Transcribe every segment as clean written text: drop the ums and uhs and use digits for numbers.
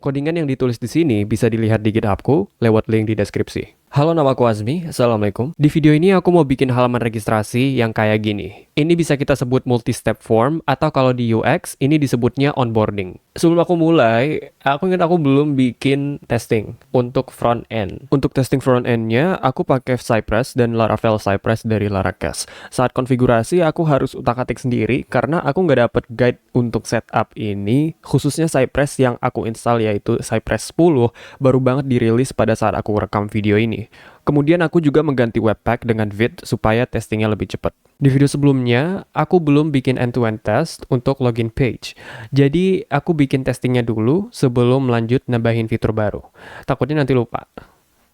Codingan yang ditulis di sini bisa dilihat di GitHub-ku lewat link di deskripsi. Halo, nama aku Azmi. Assalamualaikum. Di video ini aku mau bikin halaman registrasi yang kayak gini. Ini bisa kita sebut multi-step form atau kalau di UX ini disebutnya onboarding. Sebelum aku mulai, aku ingat aku belum bikin testing untuk front end. Untuk testing front end-nya, aku pakai Cypress dan Laravel Cypress dari Laracast. Saat konfigurasi, aku harus utak-atik sendiri karena aku nggak dapet guide untuk setup ini, khususnya Cypress yang aku install yaitu Cypress 10, baru banget dirilis pada saat aku rekam video ini. Kemudian aku juga mengganti Webpack dengan Vite supaya testingnya lebih cepat. Di video sebelumnya, aku belum bikin end-to-end test untuk login page. Jadi, aku bikin testingnya dulu sebelum lanjut nambahin fitur baru. Takutnya nanti lupa.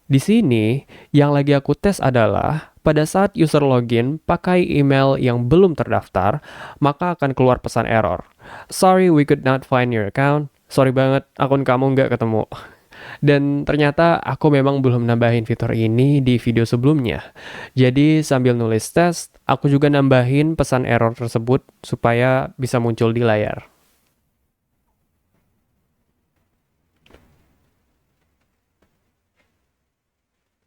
Di sini, yang lagi aku tes adalah pada saat user login pakai email yang belum terdaftar, maka akan keluar pesan error. Sorry, we could not find your account. Sorry banget, akun kamu nggak ketemu. Dan ternyata aku memang belum nambahin fitur ini di video sebelumnya. Jadi sambil nulis tes, aku juga nambahin pesan error tersebut supaya bisa muncul di layar.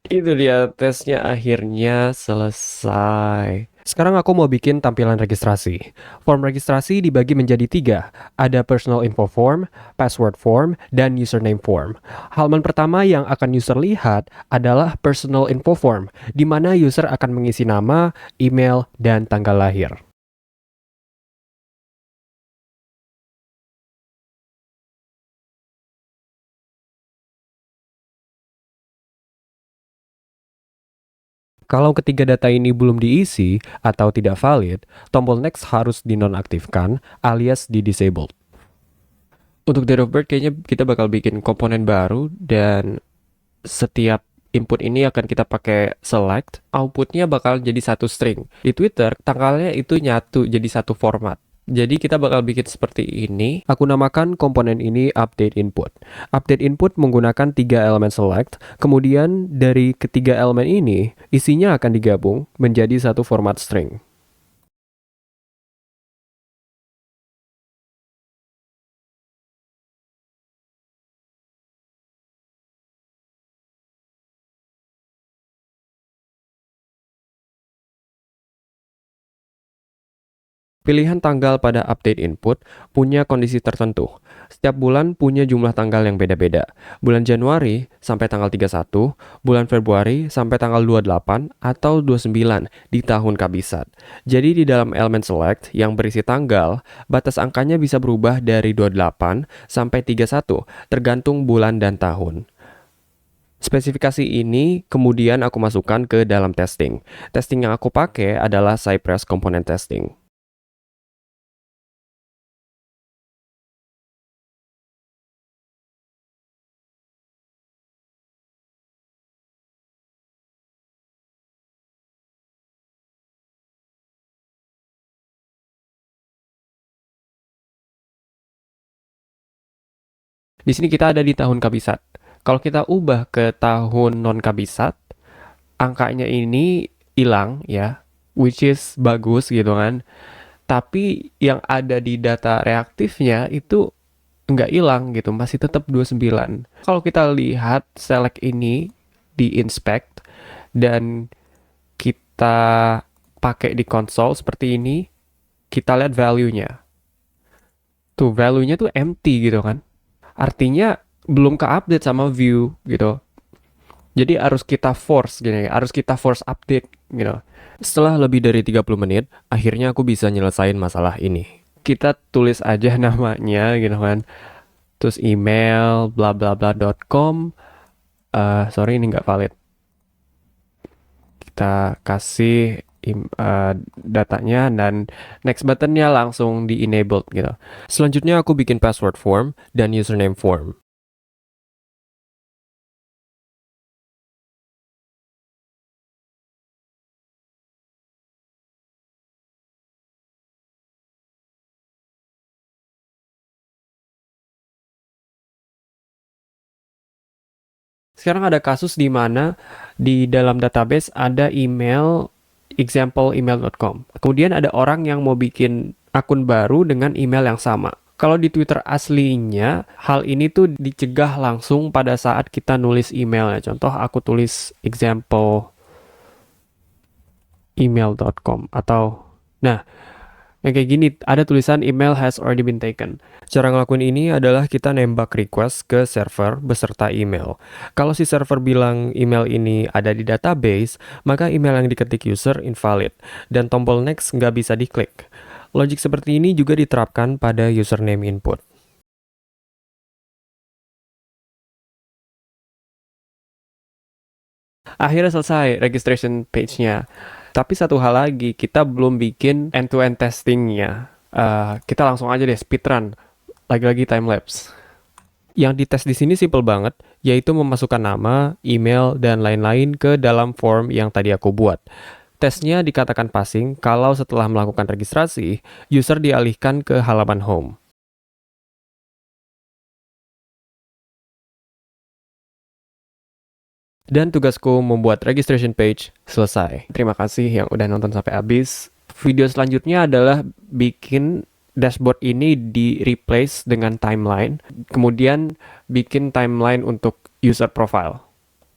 Itu dia, tesnya akhirnya selesai. Sekarang aku mau bikin tampilan registrasi. Form registrasi dibagi menjadi 3. Ada personal info form, password form, dan username form. Halaman pertama yang akan user lihat adalah personal info form, di mana user akan mengisi nama, email, dan tanggal lahir. Kalau ketiga data ini belum diisi atau tidak valid, tombol next harus dinonaktifkan alias di-disabled. Untuk date of birth kayaknya kita bakal bikin komponen baru dan setiap input ini akan kita pakai select, outputnya bakal jadi satu string. Di Twitter, tanggalnya itu nyatu jadi satu format. Jadi kita bakal bikin seperti ini. Aku namakan komponen ini update input. Update input menggunakan 3 elemen select, kemudian dari ketiga elemen ini, isinya akan digabung menjadi satu format string. Pilihan tanggal pada update input punya kondisi tertentu. Setiap bulan punya jumlah tanggal yang beda-beda. Bulan Januari sampai tanggal 31, bulan Februari sampai tanggal 28 atau 29 di tahun kabisat. Jadi di dalam elemen select yang berisi tanggal, batas angkanya bisa berubah dari 28 sampai 31 tergantung bulan dan tahun. Spesifikasi ini kemudian aku masukkan ke dalam testing. Testing yang aku pakai adalah Cypress Component Testing. Di sini kita ada di tahun kabisat. Kalau kita ubah ke tahun non kabisat, angkanya ini hilang ya, which is bagus gitu kan. Tapi yang ada di data reaktifnya itu nggak hilang gitu, masih tetap 29. Kalau kita lihat select ini di inspect dan kita pakai di konsol seperti ini, kita lihat value-nya. Tuh, value-nya tuh empty gitu kan. Artinya belum ke-update sama view gitu. Jadi harus kita force gini, harus kita force update gitu. Setelah lebih dari 30 menit, akhirnya aku bisa nyelesain masalah ini. Kita tulis aja namanya gitu kan. Terus email bla bla bla.com. Sorry ini nggak valid. Kita kasih datanya dan next buttonnya langsung di enabled gitu. Selanjutnya aku bikin password form dan username form. Sekarang ada kasus di mana di dalam database ada email example email.com. Kemudian ada orang yang mau bikin akun baru dengan email yang sama. Kalau di Twitter aslinya, hal ini tuh dicegah langsung pada saat kita nulis emailnya. Contoh aku tulis example email.com atau nah, yang kayak gini ada tulisan email has already been taken. Cara ngelakuin ini adalah kita nembak request ke server beserta email. Kalau si server bilang email ini ada di database, maka email yang diketik user invalid dan tombol next nggak bisa diklik. Logik seperti ini juga diterapkan pada username input. Akhirnya selesai registration page-nya. Tapi satu hal lagi, kita belum bikin end-to-end testingnya. Kita langsung aja deh speedrun. Lagi-lagi timelapse. Yang dites di sini simple banget, yaitu memasukkan nama, email, dan lain-lain ke dalam form yang tadi aku buat. Tesnya dikatakan passing kalau setelah melakukan registrasi, user dialihkan ke halaman home. Dan tugasku membuat registration page selesai. Terima kasih yang udah nonton sampai habis. Video selanjutnya adalah bikin dashboard ini di replace dengan timeline, kemudian bikin timeline untuk user profile.